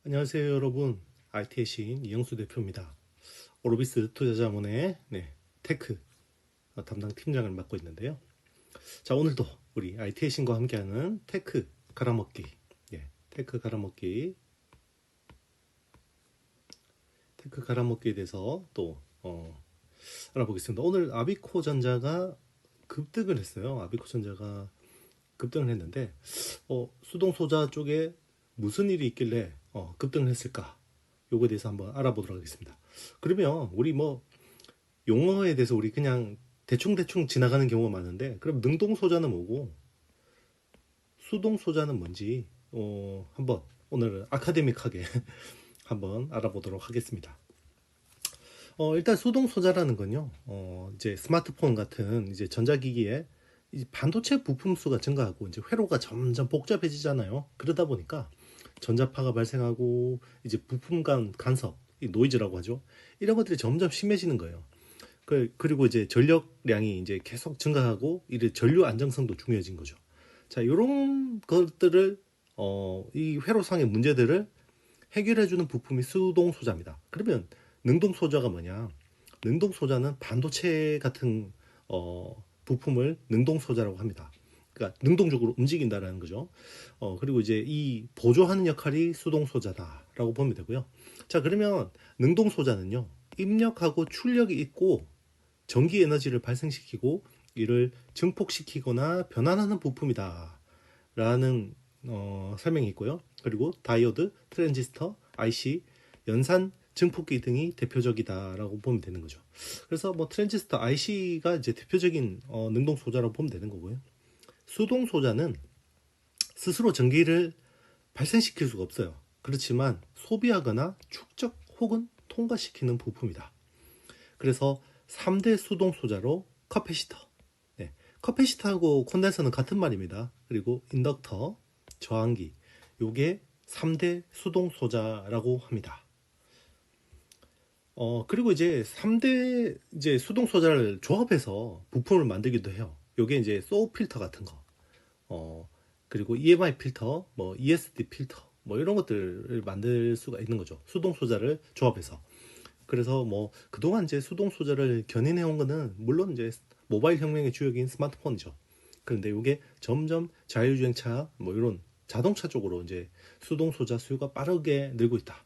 안녕하세요 여러분, IT의 신 이영수 대표입니다. 오로비스 투자자문의 테크 담당 팀장을 맡고 있는데요. 자, 오늘도 우리 IT의 신과 함께하는 테크 갈아먹기, 테크 갈아먹기, 테크 갈아먹기에 대해서 또 알아보겠습니다. 오늘 아비코전자가 급등을 했어요. 아비코전자가 급등을 했는데 수동소자 쪽에 무슨 일이 있길래 급등을 했을까? 요거에 대해서 한번 알아보도록 하겠습니다. 그러면 우리 용어에 대해서 우리 그냥 대충 지나가는 경우가 많은데, 그럼 능동소자는 뭐고 수동소자는 뭔지 한번 오늘은 아카데믹하게 한번 알아보도록 하겠습니다. 일단 수동소자라는 건요, 이제 스마트폰 같은 이제 전자기기에 이제 반도체 부품 수가 증가하고 이제 회로가 점점 복잡해지잖아요. 그러다 보니까 전자파가 발생하고 이제 부품 간 간섭, 이 노이즈라고 하죠. 이런 것들이 점점 심해지는 거예요. 그리고 이제 전력량이 이제 계속 증가하고 이래 전류 안정성도 중요해진 거죠. 자, 이런 것들을 이 회로상의 문제들을 해결해주는 부품이 수동 소자입니다. 그러면 능동 소자가 뭐냐? 능동 소자는 반도체 같은 부품을 능동 소자라고 합니다. 그러니까 능동적으로 움직인다라는 거죠. 그리고 이제 이 보조하는 역할이 수동 소자다라고 보면 되고요. 자, 그러면 능동 소자는요, 입력하고 출력이 있고 전기 에너지를 발생시키고 이를 증폭시키거나 변환하는 부품이다 라는 설명이 있고요. 그리고 다이오드, 트랜지스터, IC, 연산 증폭기 등이 대표적이다라고 보면 되는 거죠. 그래서 트랜지스터, IC가 이제 대표적인 능동 소자라고 보면 되는 거고요. 수동 소자는 스스로 전기를 발생시킬 수가 없어요. 그렇지만 소비하거나 축적 혹은 통과시키는 부품이다. 그래서 3대 수동 소자로 커패시터, 커패시터하고 콘덴서는 같은 말입니다. 그리고 인덕터, 저항기, 요게 3대 수동 소자라고 합니다. 그리고 이제 3대 이제 수동 소자를 조합해서 부품을 만들기도 해요. 요게 이제 소우 필터 같은 거, 그리고 EMI 필터, ESD 필터, 이런 것들을 만들 수가 있는 거죠. 수동 소자를 조합해서. 그래서 그동안 이제 수동 소자를 견인해 온 거는 물론 이제 모바일 혁명의 주역인 스마트폰이죠. 그런데 이게 점점 자율주행차 이런 자동차 쪽으로 이제 수동 소자 수요가 빠르게 늘고 있다.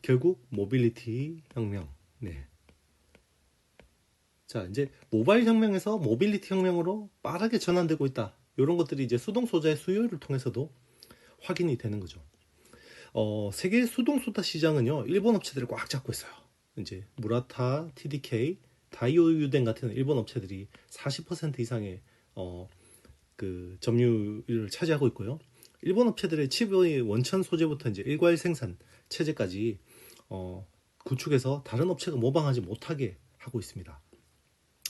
결국 모빌리티 혁명. 네. 자, 이제 모바일 혁명에서 모빌리티 혁명으로 빠르게 전환되고 있다. 이런 것들이 이제 수동 소자의 수요를 통해서도 확인이 되는 거죠. 세계 수동 소자 시장은요, 일본 업체들을 꽉 잡고 있어요. 이제 무라타, TDK, 다이오유덴 같은 일본 업체들이 40% 이상의 그 점유율을 차지하고 있고요. 일본 업체들의 칩의 원천 소재부터 이제 일괄 생산 체제까지 구축해서 다른 업체가 모방하지 못하게 하고 있습니다.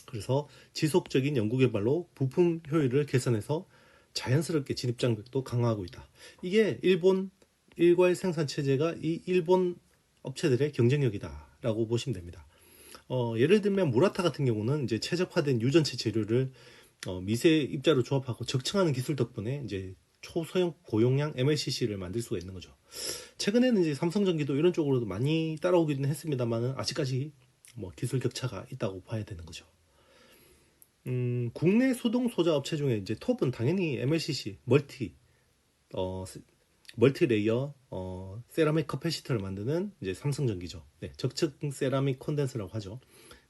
그래서 지속적인 연구개발로 부품 효율을 개선해서 자연스럽게 진입 장벽도 강화하고 있다. 이게 일본 일괄 생산 체제가 이 일본 업체들의 경쟁력이다라고 보시면 됩니다. 예를 들면 무라타 같은 경우는 이제 최적화된 유전체 재료를 미세 입자로 조합하고 적층하는 기술 덕분에 이제 초소형 고용량 MLCC를 만들 수가 있는 거죠. 최근에는 이제 삼성전기도 이런 쪽으로도 많이 따라오기는 했습니다만 아직까지 기술 격차가 있다고 봐야 되는 거죠. 국내 수동 소자 업체 중에 이제 톱은 당연히 MLCC 멀티레이어 세라믹 커패시터를 만드는 이제 삼성전기죠. 네, 적측 세라믹 콘덴서라고 하죠.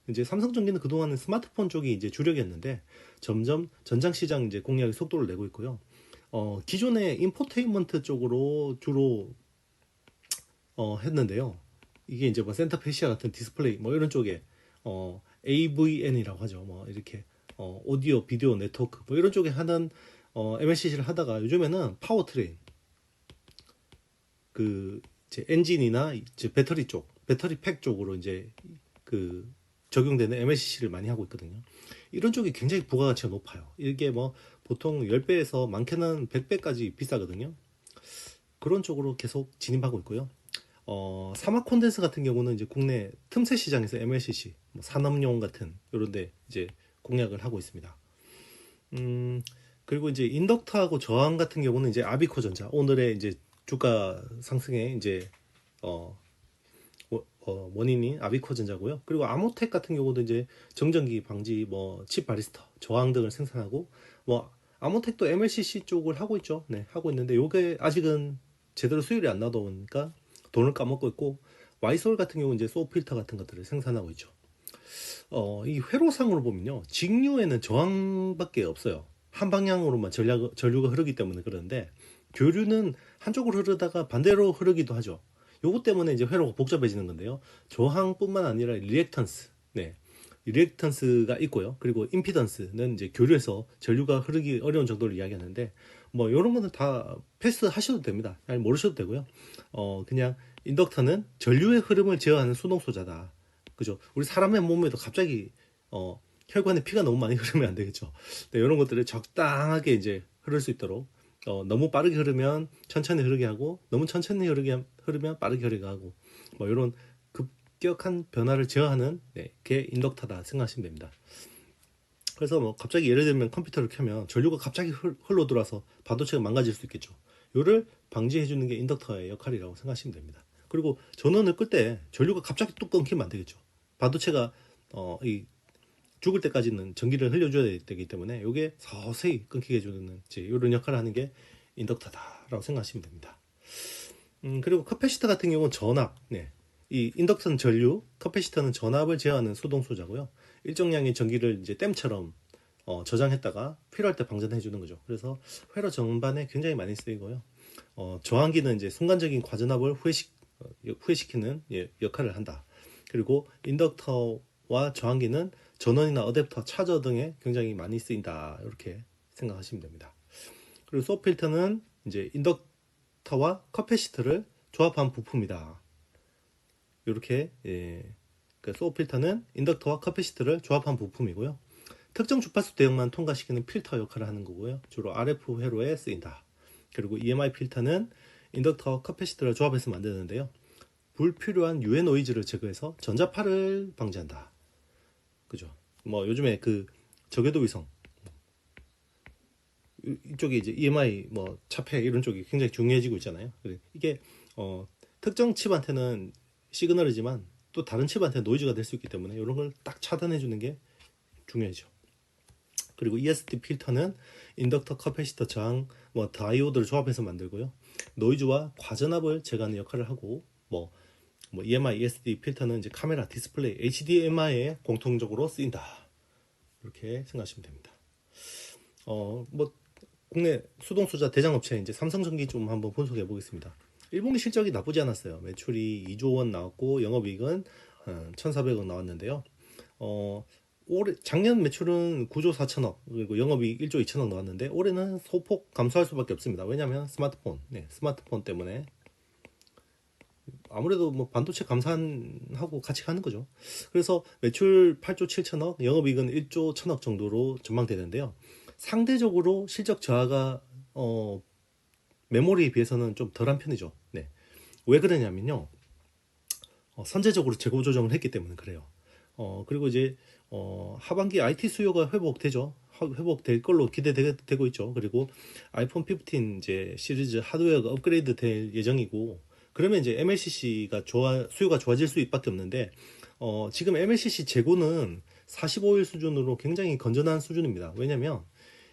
이제 삼성전기는 그동안은 스마트폰 쪽이 이제 주력이었는데 점점 전장 시장 이제 공략의 속도를 내고 있고요. 기존의 인포테인먼트 쪽으로 주로 했는데요. 이게 이제 센터페시아 같은 디스플레이 이런 쪽에 AVN이라고 하죠. 이렇게 오디오 비디오 네트워크 이런 쪽에 하는 MLCC를 하다가 요즘에는 파워트레인 그 이제 엔진이나 이제 배터리 쪽, 배터리 팩 쪽으로 이제 그 적용되는 MLCC를 많이 하고 있거든요. 이런 쪽이 굉장히 부가가치가 높아요. 이게 보통 10배에서 많게는 100배까지 비싸거든요. 그런 쪽으로 계속 진입하고 있고요. 사막 콘덴서 같은 경우는 이제 국내 틈새 시장에서 MLCC, 산업용 같은 이런데 이제 공략을 하고 있습니다. 그리고 이제 인덕터하고 저항 같은 경우는 이제 아비코전자, 오늘의 이제 주가 상승에 이제 원인이 아비코전자고요. 그리고 아모텍 같은 경우도 이제 정전기 방지, 뭐 칩 바리스터, 저항 등을 생산하고, 뭐 아모텍도 MLCC 쪽을 하고 있죠. 네, 하고 있는데 요게 아직은 제대로 수율이 안 나다 보니까 돈을 까먹고 있고, 와이솔 같은 경우는 이제 소어 필터 같은 것들을 생산하고 있죠. 이 회로상으로 보면요, 직류에는 저항밖에 없어요. 한 방향으로만 전류가 흐르기 때문에. 그런데 교류는 한쪽으로 흐르다가 반대로 흐르기도 하죠. 요것 때문에 이제 회로가 복잡해지는 건데요. 저항뿐만 아니라 리액턴스, 네, 리액턴스가 있고요. 그리고 임피던스는 이제 교류에서 전류가 흐르기 어려운 정도를 이야기하는데, 뭐 이런 거는 다 패스하셔도 됩니다. 잘 모르셔도 되고요. 그냥 인덕터는 전류의 흐름을 제어하는 수동 소자다. 그죠? 우리 사람의 몸에도 갑자기 혈관에 피가 너무 많이 흐르면 안 되겠죠. 네, 이런 것들을 적당하게 이제 흐를 수 있도록, 너무 빠르게 흐르면 천천히 흐르게 하고, 너무 천천히 흐르면 빠르게 흐르게 하고, 뭐 이런 급격한 변화를 제어하는, 네, 게 인덕터다 생각하시면 됩니다. 그래서 뭐 갑자기 예를 들면 컴퓨터를 켜면 전류가 갑자기 흘러 들어와서 반도체가 망가질 수 있겠죠. 이를 방지해 주는 게 인덕터의 역할이라고 생각하시면 됩니다. 그리고 전원을 끌 때 전류가 갑자기 뚝 끊기면 안 되겠죠. 반도체가 이 죽을 때까지는 전기를 흘려줘야 되기 때문에 이게 서서히 끊기게 해주는 이런 역할을 하는 게 인덕터다라고 생각하시면 됩니다. 그리고 커패시터 같은 경우는 전압, 네, 이 인덕션 전류, 커패시터는 전압을 제어하는 수동 소자고요. 일정량의 전기를 이제 댐처럼 저장했다가 필요할 때 방전해 주는 거죠. 그래서 회로 전반에 굉장히 많이 쓰이고요. 저항기는 이제 순간적인 과전압을 후회시키는 역할을 한다. 그리고 인덕터와 저항기는 전원이나 어댑터, 차저 등에 굉장히 많이 쓰인다. 이렇게 생각하시면 됩니다. 그리고 소어 필터는 이제 인덕터와 커패시터를 조합한 부품이다. 이렇게, 그러니까 소어 필터는 인덕터와 커패시터를 조합한 부품이고요. 특정 주파수 대역만 통과시키는 필터 역할을 하는 거고요. 주로 RF 회로에 쓰인다. 그리고 EMI 필터는 인덕터와 커패시터를 조합해서 만드는데요. 불필요한 유해 노이즈를 제거해서 전자파를 방지한다. 그죠? 뭐 요즘에 그 저궤도 위성 이쪽에 이제 EMI 뭐 차폐 이런 쪽이 굉장히 중요해지고 있잖아요. 이게 특정 칩한테는 시그널이지만 또 다른 칩한테 노이즈가 될 수 있기 때문에 이런 걸 딱 차단해 주는 게 중요하죠. 그리고 ESD 필터는 인덕터, 커패시터, 저항, 뭐 다이오드를 조합해서 만들고요. 노이즈와 과전압을 제거하는 역할을 하고, 뭐 EMI, ESD 필터는 이제 카메라, 디스플레이, HDMI에 공통적으로 쓰인다. 이렇게 생각하시면 됩니다. 뭐 국내 수동 소자 대장 업체 이제 삼성전기 좀 한번 분석해 보겠습니다. 1분기 실적이 나쁘지 않았어요. 매출이 2조 원 나왔고 영업이익은 1,400억 나왔는데요. 올해 작년 매출은 9조 4천억 그리고 영업이익 1조 2천억 나왔는데 올해는 소폭 감소할 수밖에 없습니다. 왜냐하면 스마트폰 때문에 아무래도 뭐 반도체 감산하고 같이 가는 거죠. 그래서 매출 8조 7천억, 영업이익은 1조 1천억 정도로 전망되는데요. 상대적으로 실적 저하가 메모리에 비해서는 좀 덜한 편이죠. 네. 왜 그러냐면요. 선제적으로 재고 조정을 했기 때문에 그래요. 그리고 이제 하반기 IT 수요가 회복되죠. 회복될 걸로 기대되고 있죠. 그리고 아이폰 15 이제 시리즈 하드웨어가 업그레이드 될 예정이고, 그러면 이제 MLCC가 수요가 좋아질 수밖에 없는데, 지금 MLCC 재고는 45일 수준으로 굉장히 건전한 수준입니다. 왜냐면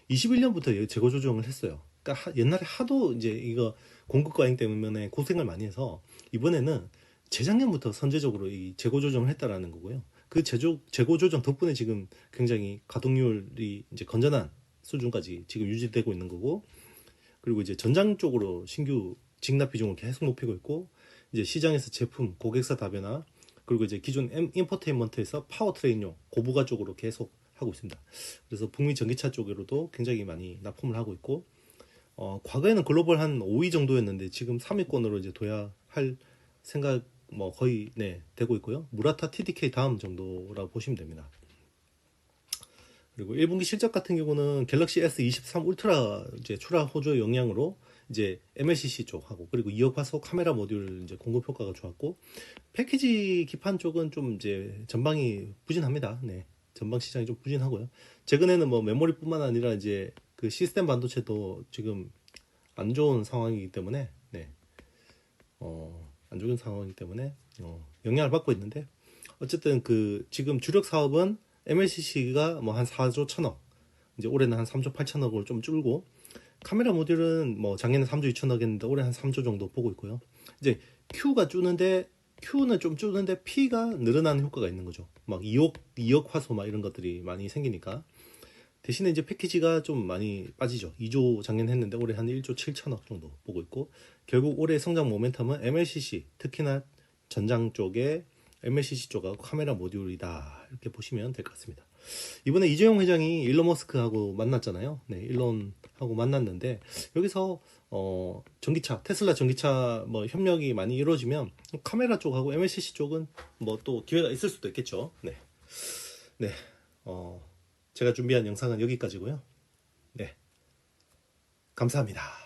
21년부터 재고 조정을 했어요. 그러니까 옛날에 하도 이제 이거 공급 과잉 때문에 고생을 많이 해서 이번에는 재작년부터 선제적으로 이 재고 조정을 했다라는 거고요. 그 재고 조정 덕분에 지금 굉장히 가동률이 이제 건전한 수준까지 지금 유지되고 있는 거고, 그리고 이제 전장 쪽으로 신규 직납 비중을 계속 높이고 있고, 이제 시장에서 제품 고객사 다변화, 그리고 이제 기존 인포테인먼트에서 파워트레인용 고부가 쪽으로 계속 하고 있습니다. 그래서 북미 전기차 쪽으로도 굉장히 많이 납품을 하고 있고, 과거에는 글로벌 한 5위 정도였는데 지금 3위권으로 이제 도약할 생각 뭐 거의 되고 있고요. 무라타 TDK 다음 정도라고 보시면 됩니다. 그리고 1분기 실적 같은 경우는 갤럭시 S23 울트라 이제 출하 호조의 영향으로 이제 MLCC 쪽하고, 그리고 2억 화소 카메라 모듈 이제 공급 효과가 좋았고, 패키지 기판 쪽은 좀 이제 전방이 부진합니다. 네. 전방 시장이 좀 부진하고요. 최근에는 뭐 메모리뿐만 아니라 이제 그 시스템 반도체도 지금 안 좋은 상황이기 때문에 안 좋은 상황이기 때문에 영향을 받고 있는데, 어쨌든 그 지금 주력 사업은 MLCC가 뭐 한 4조 1천억, 이제 올해는 한 3조 8천억을 좀 줄고, 카메라 모듈은 뭐 작년에 3조 2천억 했는데 올해 한 3조 정도 보고 있고요. 이제 Q는 좀 줄는데 P가 늘어나는 효과가 있는 거죠. 막 2억 화소 막 이런 것들이 많이 생기니까. 대신에 이제 패키지가 좀 많이 빠지죠. 2조 작년에 했는데 올해 한 1조 7천억 정도 보고 있고, 결국 올해 성장 모멘텀은 MLCC, 특히나 전장 쪽에 MLCC 쪽하고 카메라 모듈이다, 이렇게 보시면 될 것 같습니다. 이번에 이재용 회장이 일론 머스크하고 만났잖아요. 네, 일론하고 만났는데 여기서 전기차, 테슬라 전기차 뭐 협력이 많이 이루어지면 카메라 쪽하고 MLCC 쪽은 뭐 또 기회가 있을 수도 있겠죠. 네, 네, 제가 준비한 영상은 여기까지고요. 네, 감사합니다.